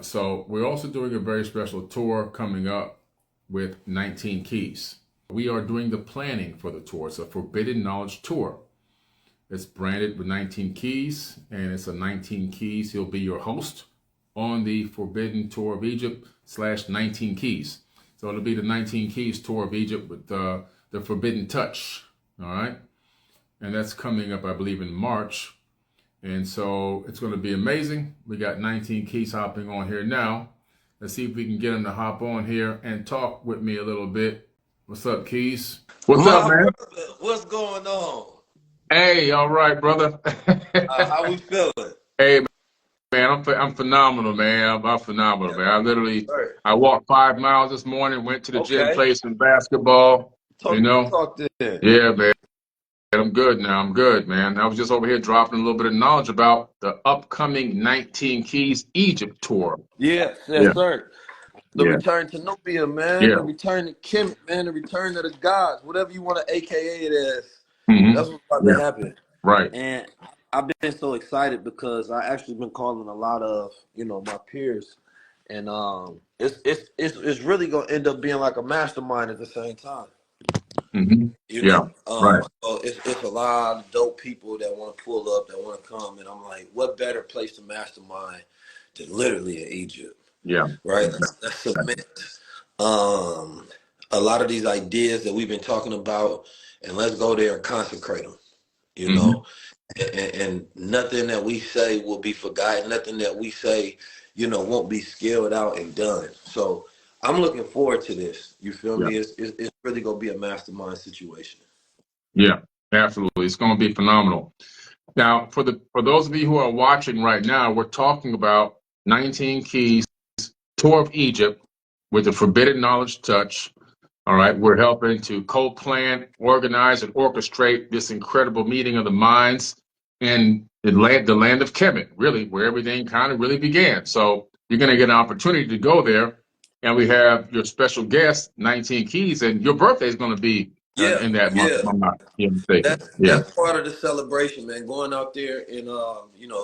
So we're also doing a very special tour coming up with 19 keys. We are doing the planning for the tour. It's a Forbidden Knowledge tour. It's branded with 19 keys, and it's a 19 keys. He'll be your host on the Forbidden Tour of Egypt / 19 keys. So it'll be the 19 keys tour of Egypt with the Forbidden Touch. All right. And that's coming up, I believe, in March. And so it's going to be amazing. We got 19 keys hopping on here now. Let's see if we can get them to hop on here and talk with me a little bit. What's up, Keys? What's up, man? Brother, what's going on? Hey, all right, brother. How we feeling? Hey, man, I'm phenomenal, man. I'm phenomenal, man. I walked 5 miles this morning, went to the gym, played some basketball, Talk then. Yeah, man. I'm good now. I'm good, man. I was just over here dropping a little bit of knowledge about the upcoming 19 Keys Egypt tour. Yes, Yeah. sir. The Yeah. return to Nubia, man. Yeah. The return to Kemet, man. The return to the gods. Whatever you want to AKA it as. That's what's about to happen. Right. And I've been so excited because I actually been calling a lot of, my peers. And it's really gonna end up being like a mastermind at the same time. Right. So it's a lot of dope people that want to pull up, that want to come, and I'm like, what better place to mastermind than literally in Egypt? Yeah. Right. Let's submit a lot of these ideas that we've been talking about, and let's go there and consecrate them. And nothing that we say will be forgotten. Nothing that we say, won't be scaled out and done. So I'm looking forward to this. You feel me? It's really gonna be a mastermind situation. Yeah, absolutely. It's going to be phenomenal. Now, for those of you who are watching right now, we're talking about 19 Keys Tour of Egypt with the Forbidden Knowledge Touch. All right, we're helping to co-plan, organize, and orchestrate this incredible meeting of the minds in the land of Kemet, really, where everything kind of really began. So you're going to get an opportunity to go there, and we have your special guest, 19 Keys, and your birthday is going to be in that month. If I'm not mistaken. That's part of the celebration, man. Going out there and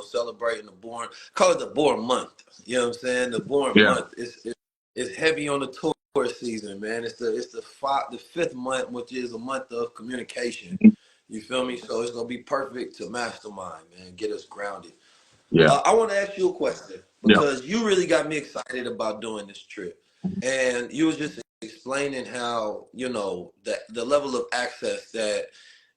celebrating the born, call it the born month. You know what I'm saying? The born month is heavy on the tour season, man. It's the fifth month, which is a month of communication. You feel me? So it's gonna be perfect to mastermind, man. Get us grounded. Yeah. I want to ask you a question because you really got me excited about doing this trip, and you was just explaining how the level of access that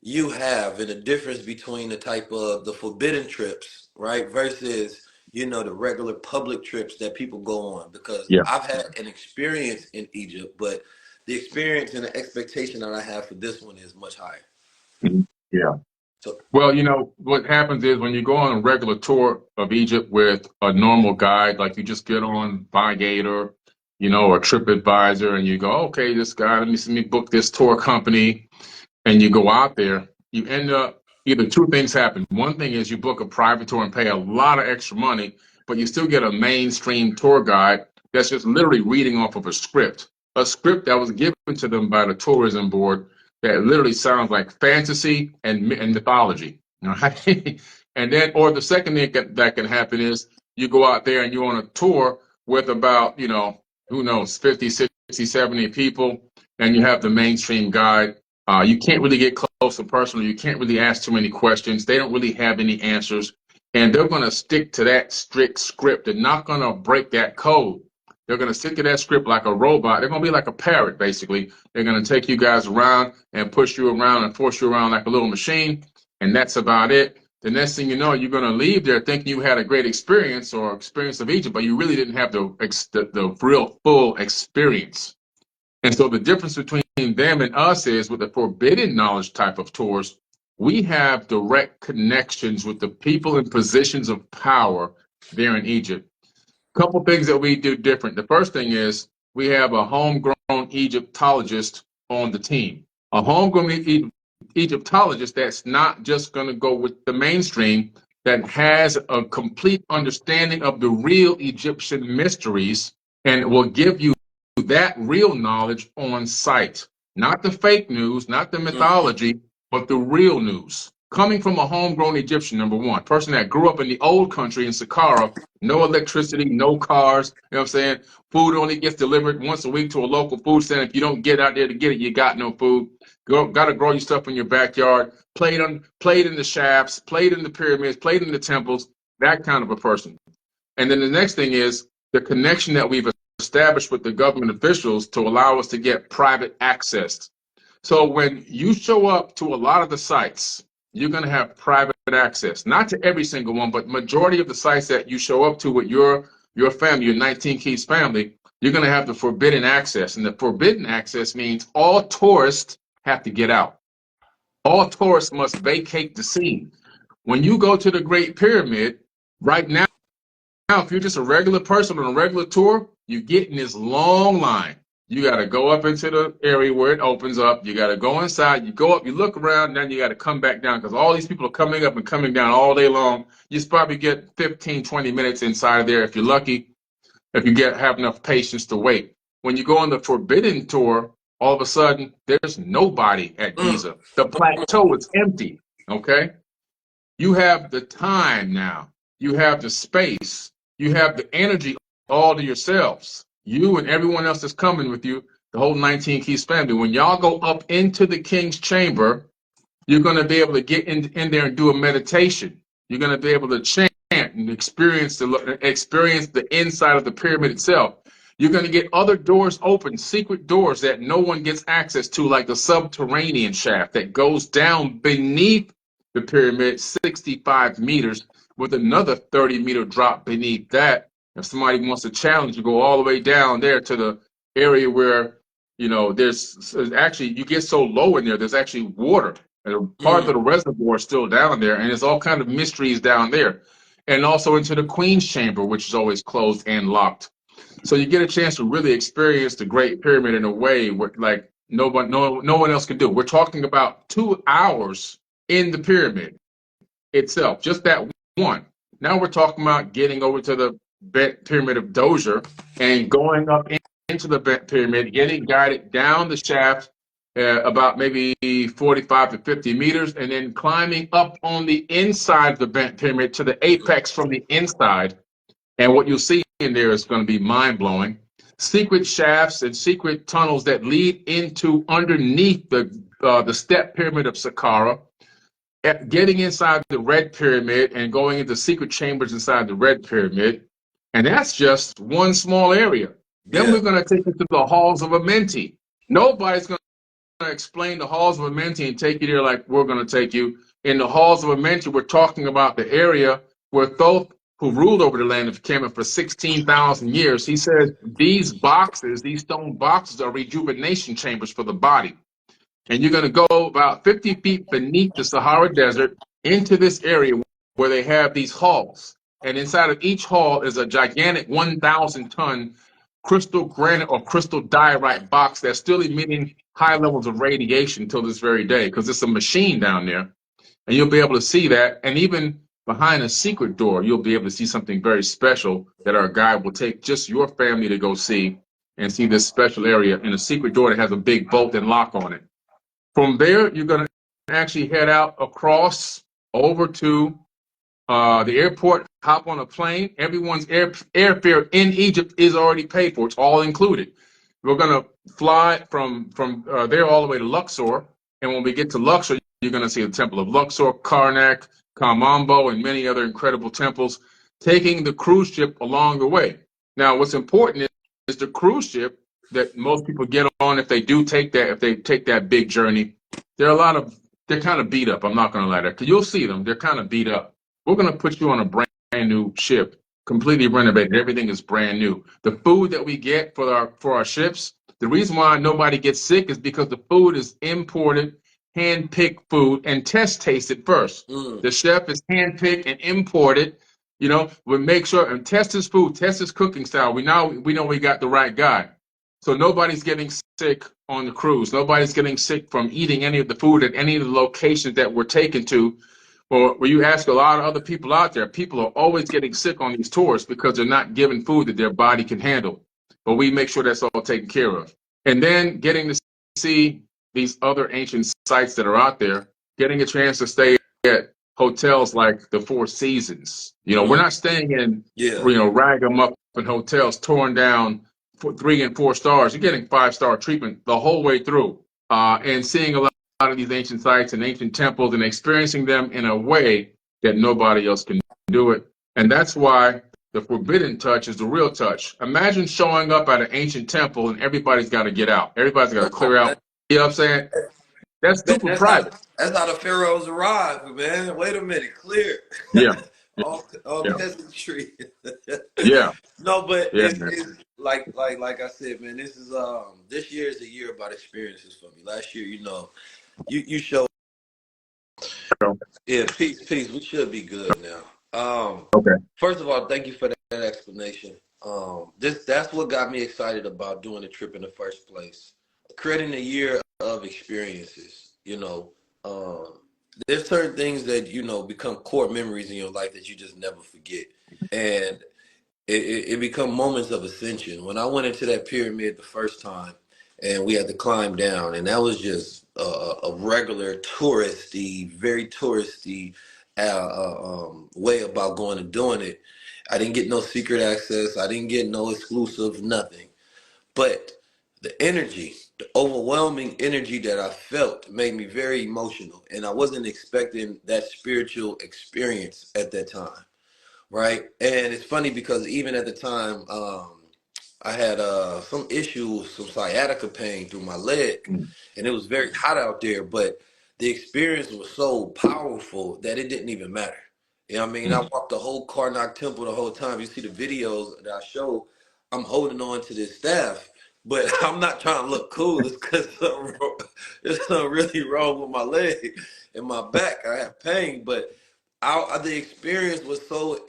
you have and the difference between the type of the forbidden trips, right, versus the regular public trips that people go on. Because I've had an experience in Egypt, but the experience and the expectation that I have for this one is much higher. Yeah. Well, what happens is when you go on a regular tour of Egypt with a normal guide, like you just get on Vigator, or TripAdvisor, and you go, okay, this guy, let me book this tour company, and you go out there, you end up, either two things happen. One thing is you book a private tour and pay a lot of extra money, but you still get a mainstream tour guide that's just literally reading off of a script that was given to them by the tourism board that literally sounds like fantasy and mythology. Right? And then, or the second thing that can happen is you go out there and you're on a tour with about, who knows, 50, 60, 70 people, and you have the mainstream guide. You can't really get close and personal. You can't really ask too many questions. They don't really have any answers. And they're going to stick to that strict script. They're not going to break that code. They're going to stick to that script like a robot. They're going to be like a parrot, basically. They're going to take you guys around and push you around and force you around like a little machine. And that's about it. The next thing you know, you're going to leave there thinking you had a great experience or experience of Egypt, but you really didn't have the real full experience. And so the difference between them and us is with the forbidden knowledge type of tours, we have direct connections with the people in positions of power there in Egypt. Couple things that we do different. The first thing is we have a homegrown Egyptologist on the team. A homegrown Egyptologist that's not just going to go with the mainstream, that has a complete understanding of the real Egyptian mysteries and will give you that real knowledge on site. Not the fake news, not the mythology, but the real news. coming from a homegrown Egyptian, number one, person that grew up in the old country in Saqqara, no electricity, no cars, you know what I'm saying? Food only gets delivered once a week to a local food center. If you don't get out there to get it, you got no food. Got to grow your stuff in your backyard. Played in the shafts, played in the pyramids, played in the temples, that kind of a person. And then the next thing is the connection that we've established with the government officials to allow us to get private access. So when you show up to a lot of the sites, you're going to have private access, not to every single one, but majority of the sites that you show up to with your family, your 19 Keys family, you're going to have the forbidden access. And the forbidden access means all tourists have to get out. All tourists must vacate the scene. When you go to the Great Pyramid, right now, if you're just a regular person on a regular tour, you get in this long line. You got to go up into the area where it opens up. You got to go inside. You go up, you look around, then you got to come back down because all these people are coming up and coming down all day long. You probably get 15, 20 minutes inside of there if you're lucky, if you have enough patience to wait. When you go on the forbidden tour, all of a sudden, there's nobody at Giza. The plateau is empty, okay? You have the time now. You have the space. You have the energy all to yourselves. You and everyone else that's coming with you, the whole 19 Keys family. When y'all go up into the king's chamber, you're going to be able to get in there and do a meditation. You're going to be able to chant and experience the inside of the pyramid itself. You're going to get other doors open, secret doors that no one gets access to, like the subterranean shaft that goes down beneath the pyramid 65 meters with another 30-meter drop beneath that. If somebody wants to challenge, you go all the way down there to the area where, there's actually, you get so low in there, there's actually water. And part of the reservoir is still down there, and there's all kind of mysteries down there. And also into the Queen's Chamber, which is always closed and locked. So you get a chance to really experience the Great Pyramid in a way where, like, no one else can do. We're talking about 2 hours in the pyramid itself, just that one. Now we're talking about getting over to the Pyramid of Dozier and going up into the pyramid, getting guided down the shaft about maybe 45 to 50 meters, and then climbing up on the inside of the bent pyramid to the apex from the inside. And what you'll see in there is going to be mind-blowing. Secret shafts and secret tunnels that lead into underneath the step pyramid of Saqqara, getting inside the Red Pyramid and going into secret chambers inside the Red Pyramid. And that's just one small area. Then we're going to take you to the halls of Amenti. Nobody's going to explain the halls of Amenti and take you there like we're going to take you. In the halls of Amenti, we're talking about the area where Thoth, who ruled over the land of Kemet for 16,000 years, he says these stone boxes are rejuvenation chambers for the body. And you're going to go about 50 feet beneath the Sahara Desert into this area where they have these halls. And inside of each hall is a gigantic 1,000-ton crystal granite or crystal diorite box that's still emitting high levels of radiation till this very day, because it's a machine down there. And you'll be able to see that. And even behind a secret door, you'll be able to see something very special that our guide will take just your family to go see and see this special area in a secret door that has a big bolt and lock on it. From there, you're going to actually head out across over to the airport, hop on a plane. Everyone's airfare in Egypt is already paid for. It's all included. We're going to fly from there all the way to Luxor. And when we get to Luxor, you're going to see the Temple of Luxor, Karnak, Kamambo, and many other incredible temples, taking the cruise ship along the way. Now, what's important is the cruise ship that most people get on if they take that big journey. They're kind of beat up. I'm not going to lie to you, because you'll see them. They're kind of beat up. We're going to put you on a brand new ship, completely renovated. Everything is brand new. The food that we get for our ships, the reason why nobody gets sick is because the food is imported, hand-picked food, and tasted first. The chef is hand-picked and imported. We make sure and test his food, test his cooking style. We know we got the right guy. So nobody's getting sick on the cruise. Nobody's getting sick from eating any of the food at any of the locations that we're taken to. Or where you ask a lot of other people out there, people are always getting sick on these tours because they're not given food that their body can handle. But we make sure that's all taken care of. And then getting to see these other ancient sites that are out there, getting a chance to stay at hotels like the Four Seasons. You know, we're not staying in, Yeah. rag 'em up in hotels torn down for 3 and 4 stars. You're getting 5-star treatment the whole way through, and seeing a lot of these ancient sites and ancient temples and experiencing them in a way that nobody else can do it. And that's why the forbidden touch is the real touch. Imagine showing up at an ancient temple and everybody's got to get out. Everybody's got to clear out. You know what I'm saying? That's Man, super private. that's how the pharaohs arrived, man. Wait a minute, clear. Yeah, all yeah, peasantry. yeah, No, but yeah, man. it's like I said, man. This year is a year about experiences for me. Last year, you showed. So, Yeah, peace. We should be good now. okay. First of all, thank you for that explanation. That's what got me excited about doing the trip in the first place. Creating a year of experiences. There's certain things that become core memories in your life that you just never forget, and it become moments of ascension. When I went into that pyramid the first time, and we had to climb down, and that was just a regular touristy, very touristy way about going and doing it. I didn't get no secret access. I didn't get no exclusive, nothing. But the energy, the overwhelming energy that I felt made me very emotional. And I wasn't expecting that spiritual experience at that time. Right. And it's funny because even at the time, I had some issues, some sciatica pain through my leg, Mm, and it was very hot out there. But the experience was so powerful that it didn't even matter. You know what I mean? I mm, walked the whole Karnak temple the whole time. You see the videos that I show, I'm holding on to this staff, but I'm not trying to look cool. It's because there's something really wrong with my leg and my back. I have pain, but the experience was so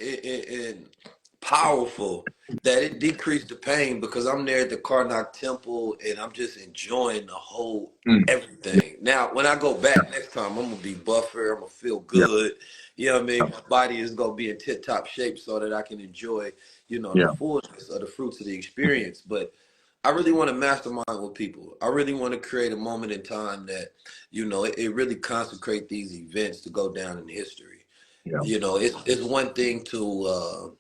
powerful that it decreased the pain because I'm there at the Karnak Temple and I'm just enjoying the whole mm. everything. Now, when I go back next time, I'm gonna be buffer. I'm gonna feel Yeah, good. You know what I mean? My body is gonna be in tip-top shape so that I can enjoy, the yeah, fullness of the fruits of the experience. But I really want to mastermind with people. I really want to create a moment in time that, it really consecrate these events to go down in history. yeah, It's one thing to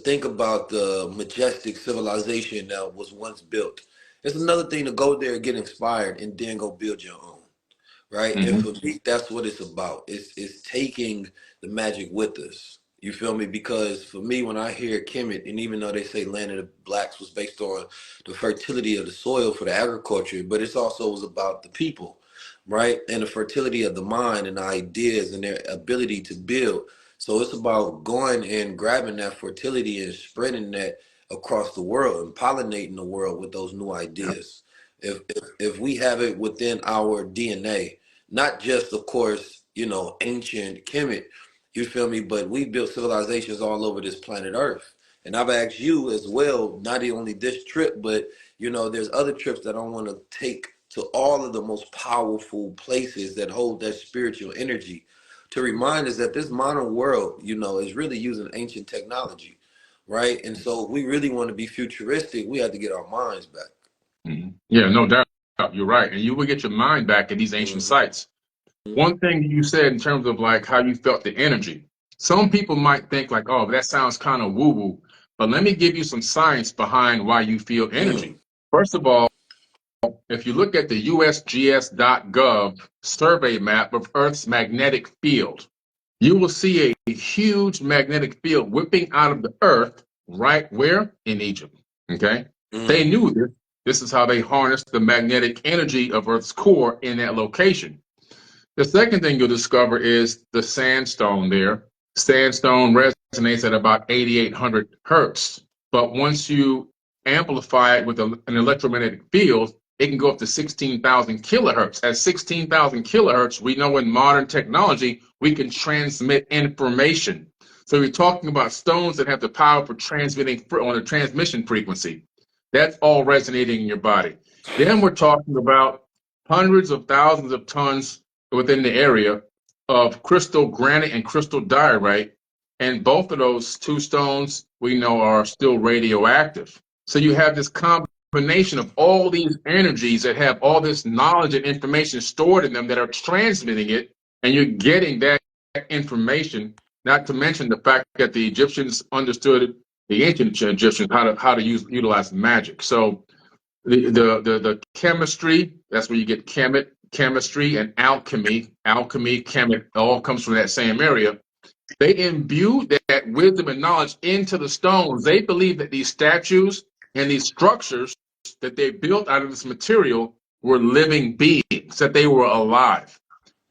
think about the majestic civilization that was once built. It's another thing to go there, get inspired, and then go build your own, right? And hmm, for me, that's what it's about. It's taking the magic with us. You feel me? Because for me, when I hear Kemet, and even though they say Land of the Blacks was based on the fertility of the soil for the agriculture, but it's also was about the people, right? And the fertility of the mind and the ideas and their ability to build. So it's about going and grabbing that fertility and spreading that across the world and pollinating the world with those new yeah, ideas. If we have it within our DNA, not just of course, ancient Kemet, you feel me, but we built civilizations all over this planet Earth. And I've asked you as well, not only this trip, but there's other trips that I want to take to all of the most powerful places that hold that spiritual energy to remind us that this modern world, is really using ancient technology, right? And so if we really want to be futuristic, we have to get our minds back. yeah, no doubt. You're right. And you will get your mind back at these ancient Hmm. sites. One thing you said in terms of like how you felt the energy. Some people might think like, oh, that sounds kind of woo-woo. But let me give you some science behind why you feel Mm. energy. First of all, if you look at the USGS.gov survey map of Earth's magnetic field, you will see a huge magnetic field whipping out of the Earth right where? In Egypt. Okay? Mm. They knew this. This is how they harnessed the magnetic energy of Earth's core in that location. The second thing you'll discover is the sandstone there. Sandstone resonates at about 8,800 hertz. But once you amplify it with an electromagnetic field, it can go up to 16,000 kilohertz. At 16,000 kilohertz, we know in modern technology, we can transmit information. So you're talking about stones that have the power for transmitting on a transmission frequency. That's all resonating in your body. Then we're talking about hundreds of thousands of tons within the area of crystal granite and crystal diorite. And both of those two stones we know are still radioactive. So you have this combination of all these energies that have all this knowledge and information stored in them that are transmitting it and you're getting that information. Not to mention the fact that the Egyptians understood, the ancient Egyptians, how to utilize magic. So the chemistry, that's where you get Kemet, chemistry, and alchemy. Alchemy, Kemet, all comes from that same area. They imbued that wisdom and knowledge into the stones. They believed that these statues and these structures that they built out of this material were living beings, that they were alive.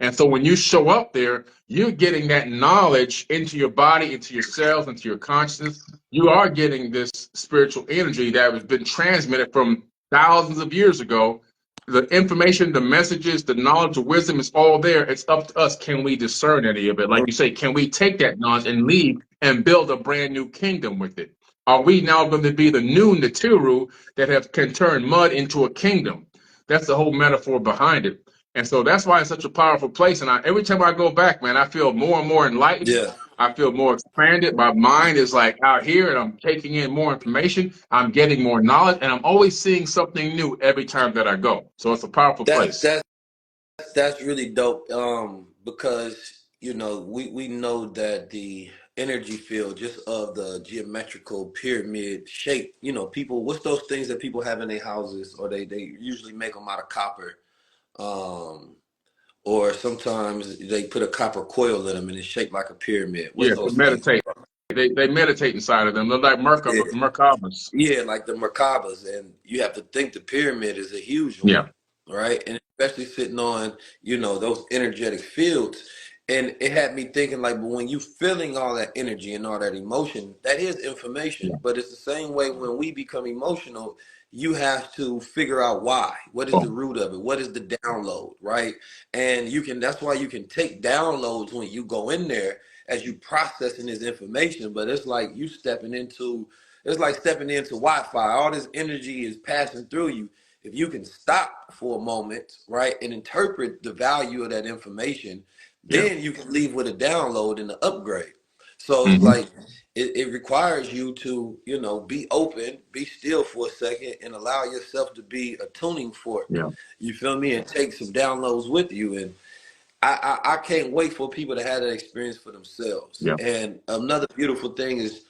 And so when you show up there, you're getting that knowledge into your body, into your cells, into your consciousness. You are getting this spiritual energy that has been transmitted from thousands of years ago. The information, the messages, the knowledge, the wisdom is all there. It's up to us. Can we discern any of it? Like you say, can we take that knowledge and leave and build a brand new kingdom with it? Are we now going to be the new Natiru that can turn mud into a kingdom? That's the whole metaphor behind it. And so that's why it's such a powerful place. And every time I go back, man, I feel more and more enlightened. Yeah. I feel more expanded. My mind is like out here and I'm taking in more information. I'm getting more knowledge and I'm always seeing something new every time that I go. So it's a powerful place. That's really dope. Because you know we know that the energy field just of the geometrical pyramid shape. You know, people. What's those things that people have in their houses, or they usually make them out of copper. Or sometimes they put a copper coil in them and it's shaped like a pyramid. What's Yeah, to those things? meditate. They meditate inside of them. They're like Yeah. Merkabas. Yeah, like the Merkabas, and you have to think the pyramid is a huge one, Yeah. right? And especially sitting on, you know, those energetic fields. And it had me thinking like, but when you feeling all that energy and all that emotion, that is information. Yeah. But it's the same way when we become emotional, you have to figure out why. What is the Oh, root of it? What is the download, right? And that's why you can take downloads when you go in there as you processing this information. But it's like you it's like stepping into Wi-Fi. All this energy is passing through you. If you can stop for a moment, right, and interpret the value of that information, yeah. then you can leave with a download and an upgrade. So it's Mm-hmm. like it requires you to, you know, be open, be still for a second, and allow yourself to be attuning for it. Yeah. You feel me? And take some downloads with you. And I can't wait for people to have that experience for themselves. Yeah. And another beautiful thing is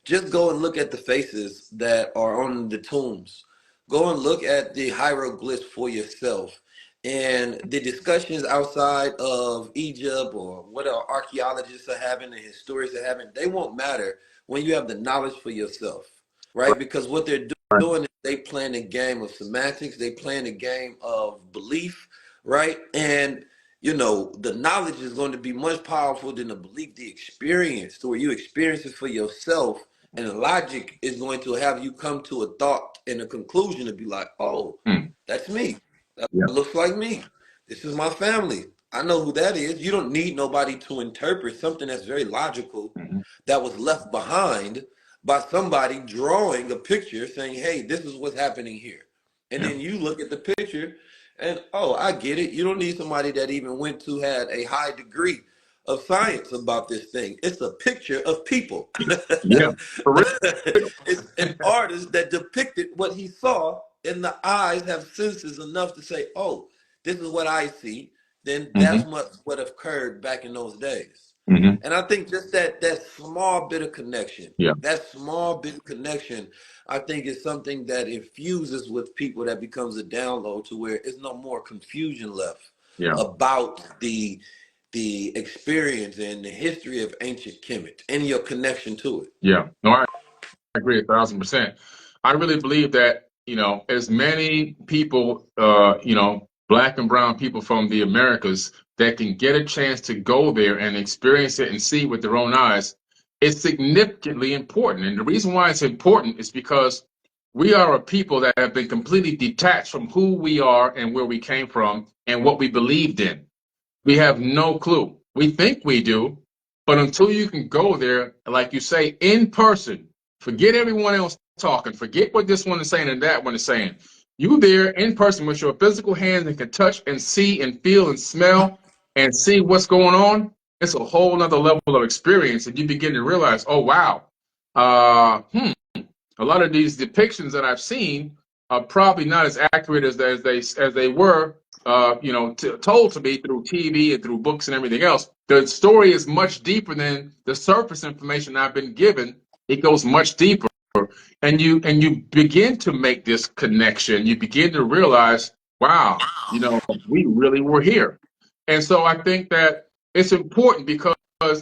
just go and look at the faces that are on the tombs. Go and look at the hieroglyphs for yourself. And the discussions outside of Egypt or what our archaeologists are having and historians are having, they won't matter when you have the knowledge for yourself, right? Because what they're doing is they playing a game of semantics, they playing a game of belief, right? And you know, the knowledge is going to be much powerful than the belief, the experience, to where you experience it for yourself. And the logic is going to have you come to a thought and a conclusion to be like, oh, that's me. That Yeah. looks like me. This is my family. I know who that is. You don't need nobody to interpret something that's very logical that was left behind by somebody drawing a picture saying, hey, this is what's happening here. And then you look at the picture and, oh, I get it. You don't need somebody that even had a high degree of science about this thing. It's a picture of people. Yeah. For real. It's an artist that depicted what he saw, and the eyes have senses enough to say, oh, this is what I see. Then that's what occurred back in those days. Mm-hmm. And I think just that small bit of connection, Yeah. I think is something that infuses with people, that becomes a download to where there's no more confusion left about the experience and the history of ancient Kemet and your connection to it. Yeah. No, I agree 1,000%. I really believe that, you know, as many people, you know, black and brown people from the Americas that can get a chance to go there and experience it and see with their own eyes, it's significantly important. And the reason why it's important is because we are a people that have been completely detached from who we are and where we came from and what we believed in. We have no clue. We think we do, but until you can go there, like you say, in person, forget everyone else talking, forget what this one is saying and that one is saying. You there in person with your physical hands and can touch and see and feel and smell and see what's going on. It's a whole nother level of experience, and you begin to realize, oh wow, a lot of these depictions that I've seen are probably not as accurate as they were told to me through TV and through books and everything else. The story is much deeper than the surface information I've been given. It goes much deeper, and you begin to make this connection. You begin to realize, wow, we really were here. And so I think that it's important because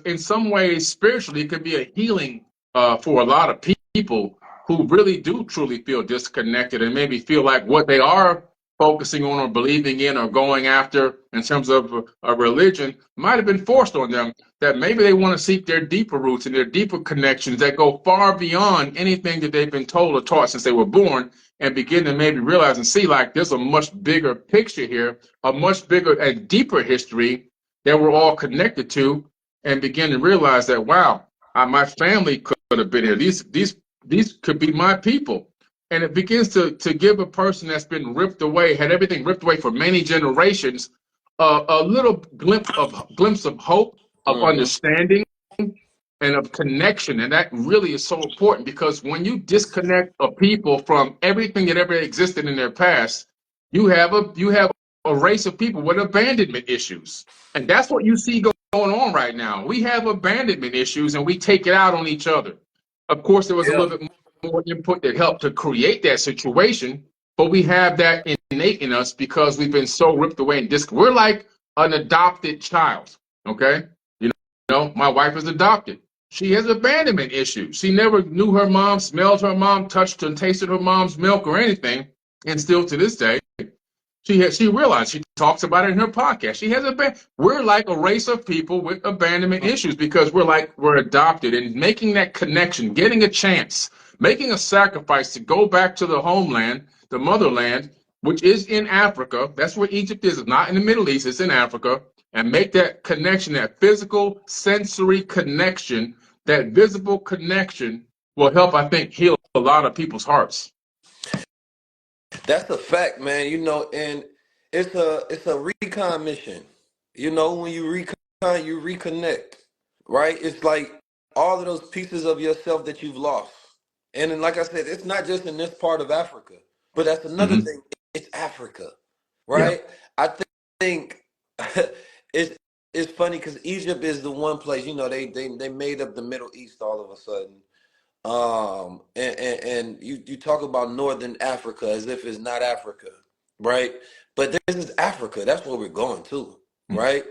in some ways, spiritually, it can be a healing for a lot of people who really do truly feel disconnected and maybe feel like what they are focusing on or believing in or going after in terms of a religion might have been forced on them, that maybe they want to seek their deeper roots and their deeper connections that go far beyond anything that they've been told or taught since they were born, and begin to maybe realize and see like there's a much bigger picture here, a much bigger and deeper history that we're all connected to, and begin to realize that, wow, my family could have been here. These could be my people. And it begins to give a person that's been ripped away, had everything ripped away for many generations, a little glimpse of hope, of understanding, and of connection. And that really is so important, because when you disconnect a people from everything that ever existed in their past, you have a race of people with abandonment issues. And that's what you see going on right now. We have abandonment issues and we take it out on each other. Of course, there was a little bit more input that helped to create that situation, but we have that innate in us because we've been so ripped away and we're like an adopted child. Okay. My wife is adopted. She has abandonment issues. She never knew her mom, smelled her mom, touched and tasted her mom's milk or anything. And still to this day, she realized, she talks about it in her podcast. We're like a race of people with abandonment issues because we're adopted, and making that connection, getting a chance, making a sacrifice to go back to the homeland, the motherland, which is in Africa. That's where Egypt is. It's not in the Middle East. It's in Africa. And make that connection, that physical, sensory connection, that visible connection will help, I think, heal a lot of people's hearts. That's a fact, man. And it's a recon mission. When you recon, you reconnect, right? It's like all of those pieces of yourself that you've lost. And then, like I said, it's not just in this part of Africa, but that's another thing. It's Africa, right? Yeah. I think it's it's funny because Egypt is the one place, they made up the Middle East all of a sudden. And you talk about Northern Africa as if it's not Africa, right? But this is Africa. That's where we're going to, right?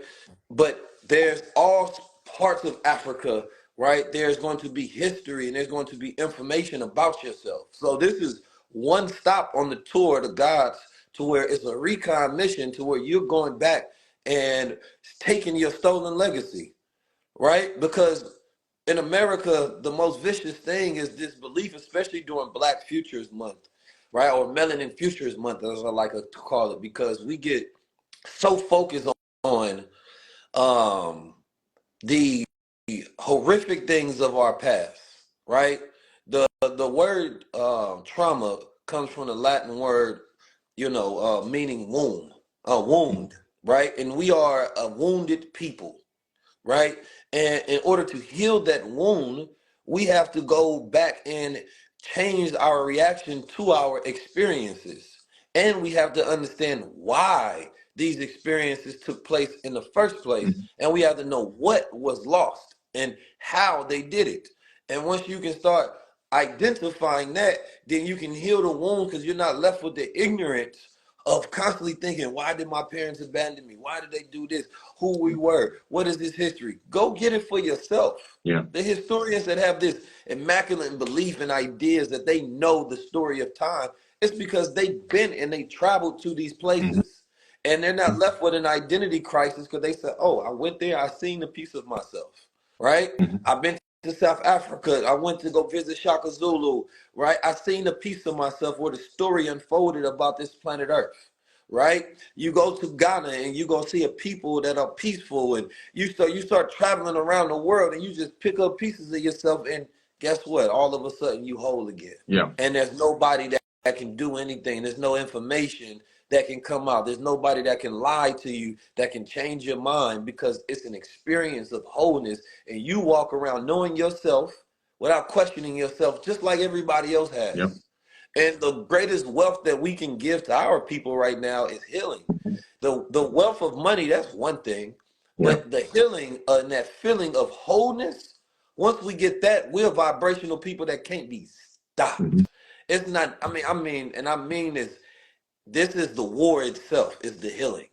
But there's all parts of Africa, right? There's going to be history and there's going to be information about yourself. So this is one stop on the tour to God's, to where it's a recon mission, to where you're going back and taking your stolen legacy, right? Because in America, the most vicious thing is this belief, especially during Black Futures Month, right? Or Melanin Futures Month, as I like to call it, because we get so focused on the horrific things of our past, right? The word trauma comes from the Latin word, meaning wound, right? And we are a wounded people, right? And in order to heal that wound, we have to go back and change our reaction to our experiences. And we have to understand why these experiences took place in the first place. And we have to know what was lost and how they did it. And once you can start identifying that, then you can heal the wound, because you're not left with the ignorance of constantly thinking, why did my parents abandon me? Why did they do this? Who we were? What is this history? Go get it for yourself. Yeah. The historians that have this immaculate belief and ideas that they know the story of time, it's because they've been and they traveled to these places. And they're not left with an identity crisis because they said, oh, I went there, I seen a piece of myself, right? I've been to South Africa. I went to go visit Shaka Zulu, right? I seen a piece of myself where the story unfolded about this planet Earth, right? You go to Ghana and you go see a people that are peaceful, and you start traveling around the world and you just pick up pieces of yourself, and guess what? All of a sudden you whole again. Yeah. And there's nobody that can do anything. There's no information that can come out. There's nobody that can lie to you, that can change your mind, because it's an experience of wholeness. And you walk around knowing yourself without questioning yourself, just like everybody else has. Yep. And the greatest wealth that we can give to our people right now is healing. The wealth of money, that's one thing, but the healing and that feeling of wholeness, once we get that, we're vibrational people that can't be stopped. It's not, and I mean this is the war itself, is the healing,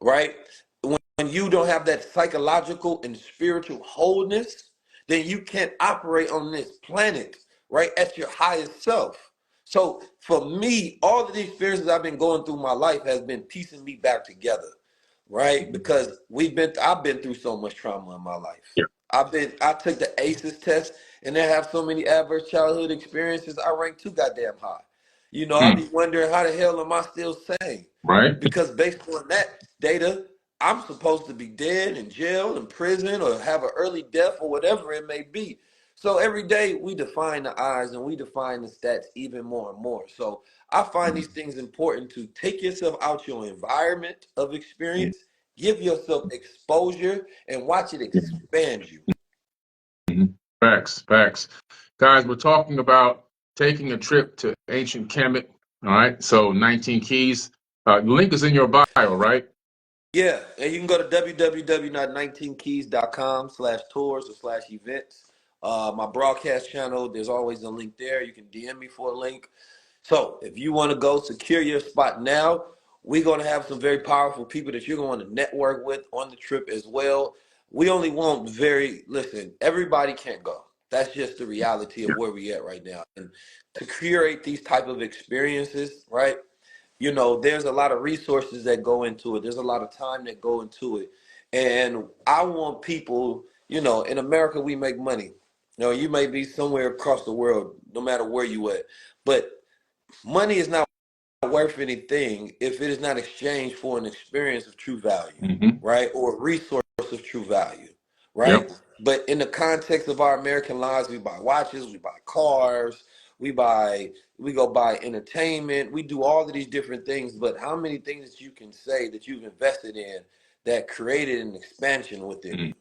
right? When you don't have that psychological and spiritual wholeness, then you can't operate on this planet, right, at your highest self. So for me, all of the experiences I've been going through my life has been piecing me back together, right? Because I've been through so much trauma in my life. I took the ACEs test and they have so many adverse childhood experiences. I ranked too goddamn high. You know, I be wondering how the hell am I still sane? Right. Because based on that data, I'm supposed to be dead in jail, in prison, or have an early death, or whatever it may be. So every day we define the odds and we define the stats even more and more. So I find these things important to take yourself out your environment of experience, give yourself exposure, and watch it expand you. Facts. Guys, we're talking about taking a trip to ancient Kemet. All right. So 19 keys. The link is in your bio, right? Yeah, and you can go to www.19keys.com/tours/events. My broadcast channel, there's always a link there. You can DM me for a link. So if you want to go secure your spot now, we're going to have some very powerful people that you're going to network with on the trip as well. We only want listen, everybody can't go. That's just the reality of where we at right now. And to curate these type of experiences, right? You know, there's a lot of resources that go into it. There's a lot of time that go into it. And I want people, you know, in America, we make money. You know, you may be somewhere across the world, no matter where you at. But money is not worth anything if it is not exchanged for an experience of true value, right? Or a resource of true value, right? But in the context of our American lives, we buy watches, we buy cars, we go buy entertainment, we do all of these different things. But how many things that you can say that you've invested in that created an expansion within you,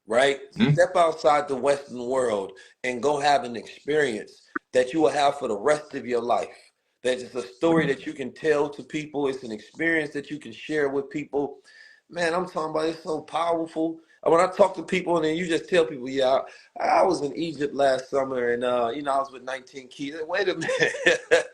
right? Step outside the Western world and go have an experience that you will have for the rest of your life. That it's a story that you can tell to people. It's an experience that you can share with people. Man, I'm talking about it's so powerful. When I talk to people and then you just tell people, yeah, I was in Egypt last summer and you know, I was with 19 keys. Wait a minute.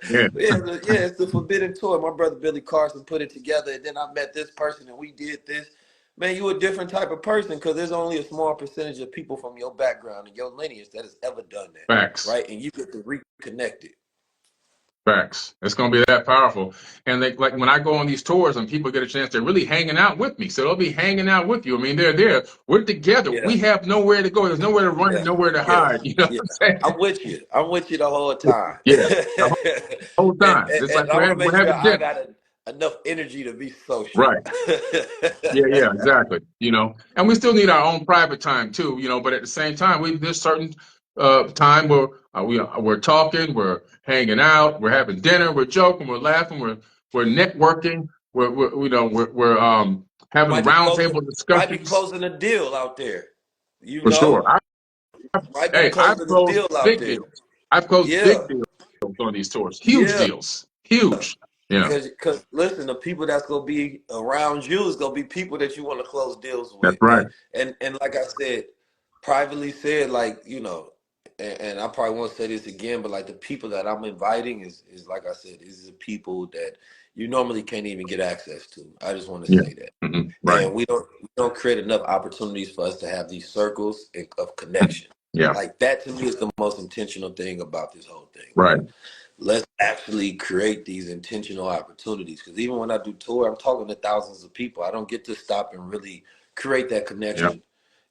It's the Forbidden Tour. My brother Billy Carson put it together, and then I met this person and we did this. Man, you a different type of person because there's only a small percentage of people from your background and your lineage that has ever done that. Facts. Right? And you get to reconnect it. Facts. It's going to be that powerful. And like when I go on these tours and people get a chance, they're really hanging out with me. So they'll be hanging out with you. I mean, they're there. We're together. Yeah. We have nowhere to go. There's nowhere to run and nowhere to hide. You know what I'm saying? I'm with you. I'm with you the whole time. The whole time. It's like and I want to make we're sure having I dinner. got enough energy to be social. Right. Yeah, exactly. You know, and we still need our own private time too, you know, but at the same time, there's certain time where we're talking, we're hanging out, we're having dinner, we're joking, we're laughing, we're networking, we're having roundtable Might be discussions. closing a deal out there. You For sure. know? Might be I've closing a closed deal out big there. deals. I've closed Yeah. big deals on these tours. Huge deals. Huge. Yeah. Because listen, the people that's gonna be around you is gonna be people that you want to close deals That's with, right. and like I said, privately said, like you know, and I probably won't say this again, but like the people that I'm inviting is like I said, is the people that you normally can't even get access to. I just want to say that, Right. and we don't create enough opportunities for us to have these circles of connection. Yeah. Like that to me is the most intentional thing about this whole thing. Right. Let's actually create these intentional opportunities. Because even when I do tour, I'm talking to thousands of people. I don't get to stop and really create that connection. Yeah.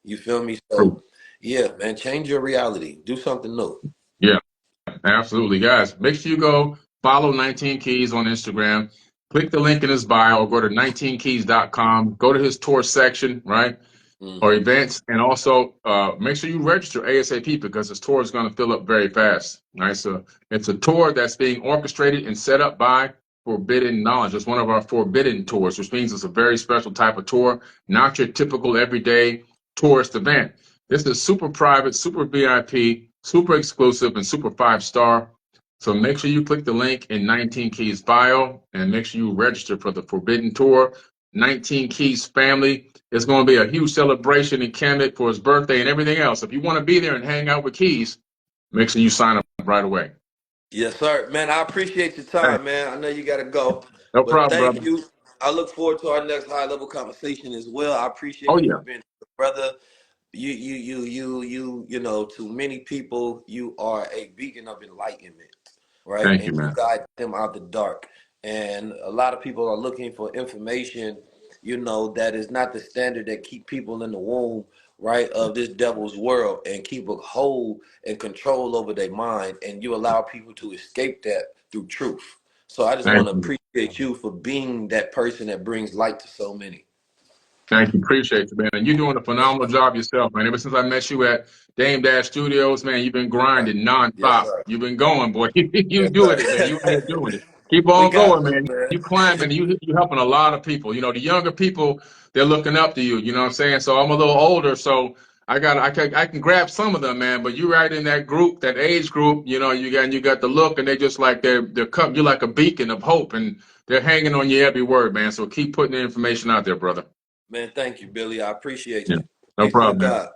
You feel me? So, yeah, man, change your reality. Do something new. Yeah, absolutely. Guys, make sure you go follow 19 Keys on Instagram. Click the link in his bio or go to 19keys.com. Go to his tour section, right? Or events, and also make sure you register ASAP because this tour is going to fill up very fast. Right, so it's a tour that's being orchestrated and set up by Forbidden Knowledge. It's one of our forbidden tours, which means it's a very special type of tour, not your typical everyday tourist event. This is super private, super VIP, super exclusive, and super 5-star. So make sure you click the link in 19 Keys bio and make sure you register for the Forbidden Tour. 19 Keys family. It's going to be a huge celebration in Kemet for his birthday and everything else. If you want to be there and hang out with Keys, make sure you sign up right away. Yes, sir. Man, I appreciate your Hey, time, man. I know you got to go, no but problem, thank brother. you. I look forward to our next high level conversation as well. I appreciate Oh, you yeah. for being a brother. You know, to many people, you are a beacon of enlightenment, right? Thank you, And you man. guide them out the dark. And a lot of people are looking for information, you know, that is not the standard that keep people in the womb, right, of this devil's world and keep a hold and control over their mind. And you allow people to escape that through truth. So I just want Thank to you. appreciate you for being that person that brings light to so many. Thank you. Appreciate you, man. And you're doing a Yes, phenomenal sir. job yourself, man. Ever since I met you at Dame Dash Studios, man, you've been grinding Yes, nonstop. sir. You've been going, boy. You Yes, doing it, man. sir. You out here doing it. Keep We on got going, to, man. man. You climbing. You helping a lot of people. You know, the younger people, they're looking up to you. You know what I'm saying? So I'm a little older, so I can grab some of them, man. But you right in that group, that age group. You know, you got the look, and they just like you're like a beacon of hope, and they're hanging on your every word, man. So keep putting the information out there, brother. Man, thank you, Billy. I appreciate Yeah. you. No Peace to the problem, man. God.